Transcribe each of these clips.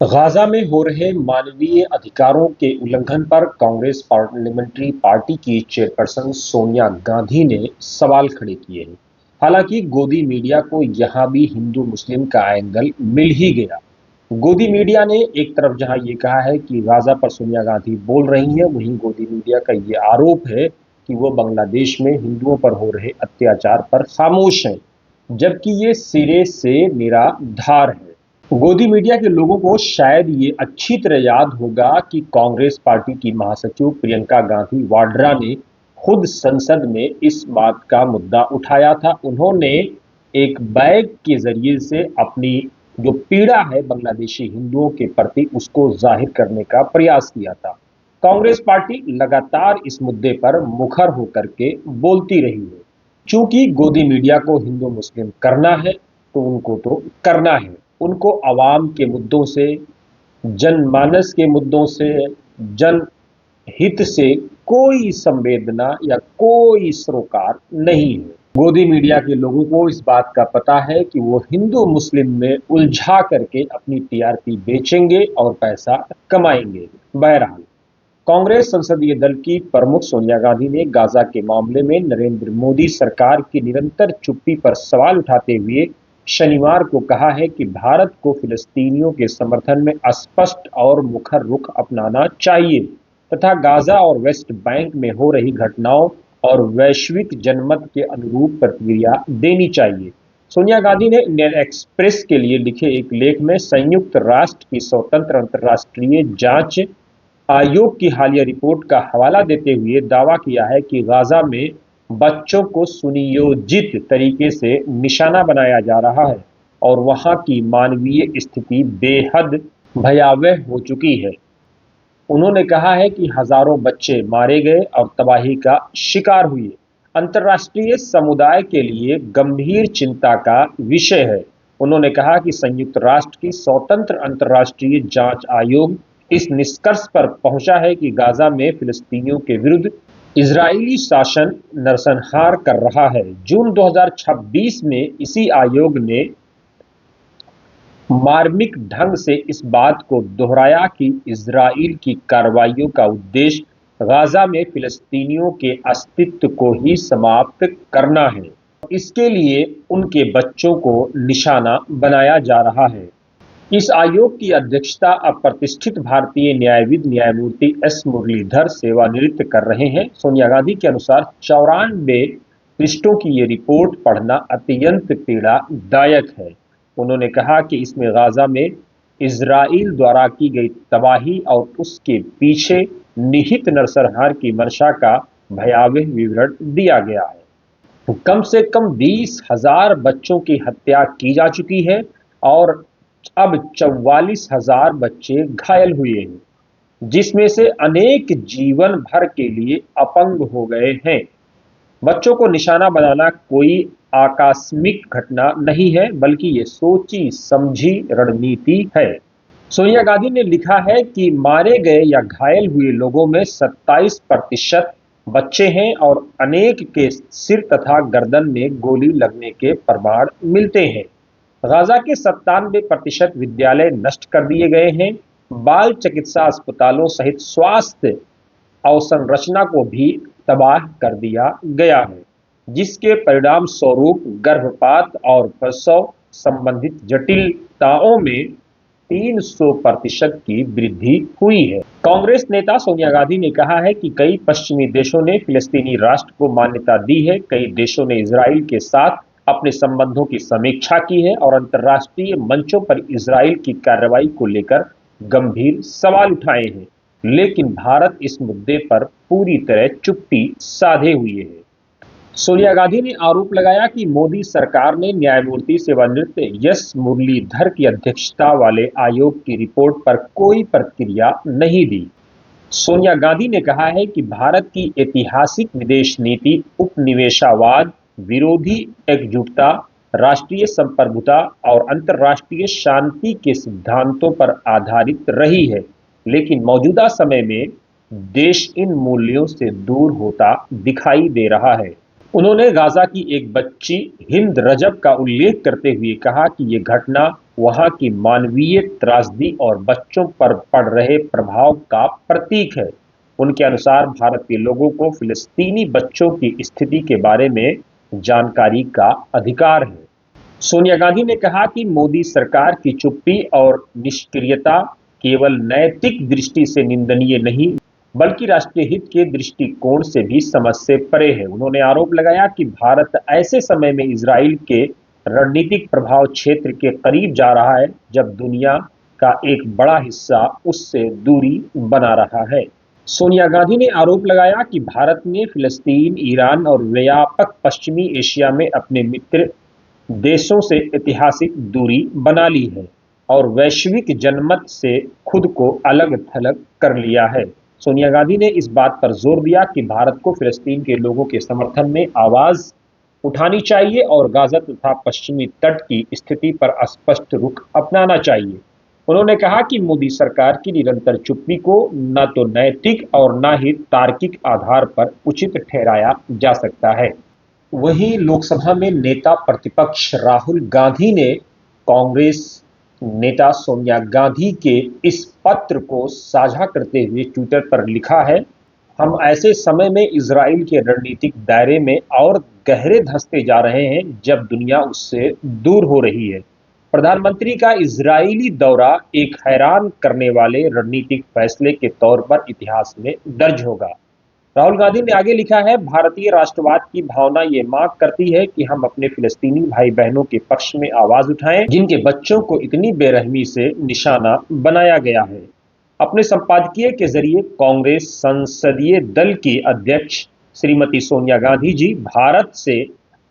Gaza में हो रहे मानवीय अधिकारों के उल्लंघन पर कांग्रेस पार्लियामेंट्री पार्टी की चेयरपर्सन सोनिया गांधी ने सवाल खड़े किए हैं। हालांकि गोदी मीडिया को यहां भी हिंदू मुस्लिम का एंगल मिल ही गया। गोदी मीडिया ने एक तरफ जहां ये कहा है कि गाजा पर सोनिया गांधी बोल रही हैं, वहीं गोदी मीडिया का ये आरोप है कि वो बांग्लादेश में हिंदुओं पर हो रहे अत्याचार पर खामोश हैं, जबकि ये सिरे से निराधार है। गोदी मीडिया के लोगों को शायद ये अच्छी तरह याद होगा कि कांग्रेस पार्टी की महासचिव प्रियंका गांधी वाड्रा ने खुद संसद में इस बात का मुद्दा उठाया था। उन्होंने एक बैग के जरिए से अपनी जो पीड़ा है बांग्लादेशी हिंदुओं के प्रति उसको जाहिर करने का प्रयास किया था। कांग्रेस पार्टी लगातार इस मुद्दे पर मुखर होकर के बोलती रही है। चूंकि गोदी मीडिया को हिंदू मुस्लिम करना है तो उनको तो करना है। उनको आवाम के मुद्दों से, जनमानस के मुद्दों से, जनहित से कोई संवेदना या कोई सरोकार नहीं है। गोदी मीडिया के लोगों को इस बात का पता है कि वो हिंदू मुस्लिम में उलझा करके अपनी टीआरपी बेचेंगे और पैसा कमाएंगे। बहरहाल कांग्रेस संसदीय दल की प्रमुख सोनिया गांधी ने गाजा के मामले में नरेंद्र मोदी सरकार की निरंतर चुप्पी पर सवाल उठाते हुए शनिवार को कहा है कि भारत को फिलिस्तीनियों के समर्थन में स्पष्ट और मुखर रुख अपनाना चाहिए तथा गाजा और वेस्ट बैंक में हो रही घटनाओं और वैश्विक जनमत के अनुरूप प्रतिक्रिया देनी चाहिए। सोनिया गांधी ने इंडियन एक्सप्रेस के लिए लिखे एक लेख में संयुक्त राष्ट्र की स्वतंत्र अंतर्राष्ट्रीय जांच आयोग की हालिया रिपोर्ट का हवाला देते हुए दावा किया है कि गाजा में बच्चों को सुनियोजित तरीके से निशाना बनाया जा रहा है और वहां की मानवीय स्थिति बेहद भयावह हो चुकी है। उन्होंने कहा है कि हजारों बच्चे मारे गए और तबाही का शिकार हुए। अंतर्राष्ट्रीय समुदाय के लिए गंभीर चिंता का विषय है। उन्होंने कहा कि संयुक्त राष्ट्र की स्वतंत्र अंतर्राष्ट्रीय जांच आयोग इस निष्कर्ष पर पहुंचा है कि गाजा में फिलिस्तीनियों के विरुद्ध इजरायली शासन नरसंहार कर रहा है। जून 2026 में इसी आयोग ने मार्मिक ढंग से इस बात को दोहराया कि इजराइल की कार्रवाइयों का उद्देश्य गाजा में फिलिस्तीनियों के अस्तित्व को ही समाप्त करना है। इसके लिए उनके बच्चों को निशाना बनाया जा रहा है। इस आयोग की अध्यक्षता अब प्रतिष्ठित भारतीय न्यायविद न्यायमूर्ति एस मुरलीधर सेवानिवृत्त कर रहे हैं। सोनिया गांधी के अनुसार 94 पृष्ठों की ये रिपोर्ट पढ़ना अत्यंत पीड़ादायक है। उन्होंने कहा कि इसमें गाजा में इजराइल द्वारा की गई तबाही और उसके पीछे निहित नरसंहार की मंशा का भयावह विवरण दिया गया है। कम से कम 20,000 बच्चों की हत्या की जा चुकी है और अब 44,000 बच्चे घायल हुए हैं, जिसमें से अनेक जीवन भर के लिए अपंग हो गए हैं। बच्चों को निशाना बनाना कोई आकस्मिक घटना नहीं है, बल्कि ये सोची समझी रणनीति है। सोनिया गांधी ने लिखा है कि मारे गए या घायल हुए लोगों में 27% बच्चे हैं और अनेक के सिर तथा गर्दन में गोली लगने के प्रमाण मिलते हैं। गाजा के 97% विद्यालय नष्ट कर दिए गए हैं। बाल चिकित्सा अस्पतालों सहित स्वास्थ्य अवसंरचना को भी तबाह कर दिया गया है, जिसके परिणाम स्वरूप गर्भपात और प्रसव संबंधित जटिलताओं में 300% की वृद्धि हुई है। कांग्रेस नेता सोनिया गांधी ने कहा है कि कई पश्चिमी देशों ने फिलिस्तीनी राष्ट्र को मान्यता दी है। कई देशों ने इजराइल के साथ अपने संबंधों की समीक्षा की है और अंतर्राष्ट्रीय मंचों पर इजराइल की कार्रवाई को लेकर गंभीर सवाल उठाए हैं, लेकिन भारत इस मुद्दे पर पूरी तरह चुप्पी साधे हुए है। सोनिया गांधी ने आरोप लगाया कि मोदी सरकार ने न्यायमूर्ति सेवानिवृत्त एस मुरलीधर की अध्यक्षता वाले आयोग की रिपोर्ट पर कोई प्रतिक्रिया नहीं दी। सोनिया गांधी ने कहा है कि भारत की ऐतिहासिक विदेश नीति उपनिवेशवाद विरोधी एकजुटता, राष्ट्रीय संप्रभुता और अंतर्राष्ट्रीय शांति के सिद्धांतों पर आधारित रही है, लेकिन मौजूदा समय में देश इन मूल्यों से दूर होता दिखाई दे रहा है। उन्होंने गाजा की एक बच्ची हिंद रजब का उल्लेख करते हुए कहा कि ये घटना वहां की मानवीय त्रासदी और बच्चों पर पड़ रहे प्रभाव का प्रतीक है। उनके अनुसार भारत के लोगों को फिलिस्तीनी बच्चों की स्थिति के बारे में जानकारी का अधिकार है। सोनिया गांधी ने कहा कि मोदी सरकार की चुप्पी और निष्क्रियता केवल नैतिक दृष्टि से निंदनीय नहीं, बल्कि राष्ट्रीय हित के दृष्टिकोण से भी समझ से परे है। उन्होंने आरोप लगाया कि भारत ऐसे समय में इजराइल के रणनीतिक प्रभाव क्षेत्र के करीब जा रहा है, जब दुनिया का एक बड़ा हिस्सा उससे दूरी बना रहा है। सोनिया गांधी ने आरोप लगाया कि भारत ने फिलिस्तीन, ईरान और व्यापक पश्चिमी एशिया में अपने मित्र देशों से ऐतिहासिक दूरी बना ली है और वैश्विक जनमत से खुद को अलग थलग कर लिया है। सोनिया गांधी ने इस बात पर जोर दिया कि भारत को फिलिस्तीन के लोगों के समर्थन में आवाज उठानी चाहिए और गाजा तथा पश्चिमी तट की स्थिति पर स्पष्ट रुख अपनाना चाहिए। उन्होंने कहा कि मोदी सरकार की निरंतर चुप्पी को न तो नैतिक और न ही तार्किक आधार पर उचित ठहराया जा सकता है। वहीं लोकसभा में नेता प्रतिपक्ष राहुल गांधी ने कांग्रेस नेता सोनिया गांधी के इस पत्र को साझा करते हुए ट्विटर पर लिखा है, हम ऐसे समय में इजराइल के रणनीतिक दायरे में और गहरे धंसते जा रहे हैं जब दुनिया उससे दूर हो रही है। प्रधानमंत्री का इजरायली दौरा एक हैरान करने वाले रणनीतिक फैसले के तौर पर इतिहास में दर्ज होगा। राहुल गांधी ने आगे लिखा है, भारतीय राष्ट्रवाद की भावना ये मांग करती है कि हम अपने फिलिस्तीनी भाई बहनों के पक्ष में आवाज उठाएं, जिनके बच्चों को इतनी बेरहमी से निशाना बनाया गया है। अपने संपादकीय के जरिए कांग्रेस संसदीय दल की अध्यक्ष श्रीमती सोनिया गांधी जी भारत से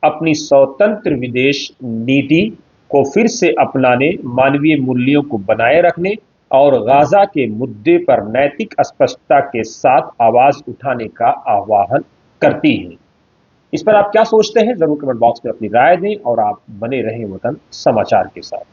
अपनी स्वतंत्र विदेश नीति को फिर से अपनाने, मानवीय मूल्यों को बनाए रखने और गाजा के मुद्दे पर नैतिक स्पष्टता के साथ आवाज उठाने का आह्वान करती है। इस पर आप क्या सोचते हैं? जरूर कमेंट बॉक्स में अपनी राय दें और आप बने रहें वतन समाचार के साथ।